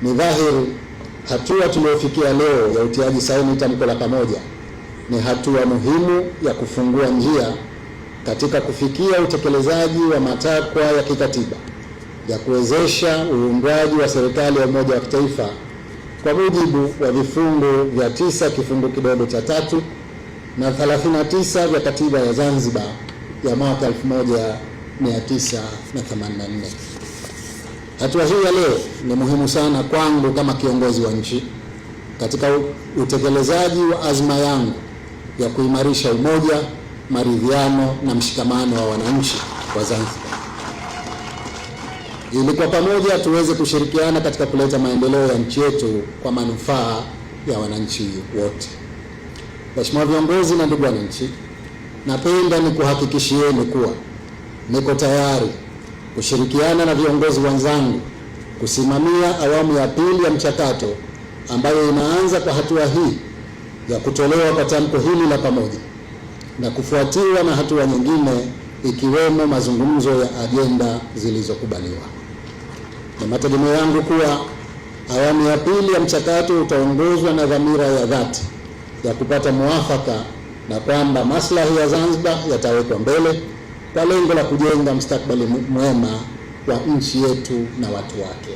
Ni dhahiri hatua tuliyofikia leo ya utiaji saini tamko la pamoja ni hatua muhimu ya kufungua njia katika kufikia utekelezaji wa matakwa ya kikatiba ya kuwezesha uundwaji wa serikali ya umoja wa kitaifa kwa mujibu wa vifungu vya 9 kifungu kidogo cha 3 na 39 vya katiba ya Zanzibar ya mwaka 1984. Hatua hii ya leo ni muhimu sana kwangu kama kiongozi wa nchi katika utekelezaji wa azma yangu ya kuimarisha umoja, maridhiano na mshikamano wa wananchi wa Zanzibar, ili kwa pamoja tuweze kushirikiana katika kuleta maendeleo ya nchi yetu kwa manufaa ya wananchi wote. Mheshimiwa viongozi na ndugu wananchi, napenda nikuhakikishieni kuwa niko tayari kushirikiana na viongozi wenzangu kusimamia awamu ya pili ya mchakato ambayo inaanza kwa hatua hii ya kutolewa kwa tamko hili la pamoja na kufuatiwa na hatua nyingine ikiwemo mazungumzo ya ajenda zilizokubaliwa. Na mategemeo yangu kuwa awamu ya pili ya mchakato utaongozwa na dhamira ya dhati ya kupata muafaka na kwamba maslahi ya Zanzibar yatawekwa mbele kwa lengo la kujenga mustakabali mwema wa nchi yetu na watu wake.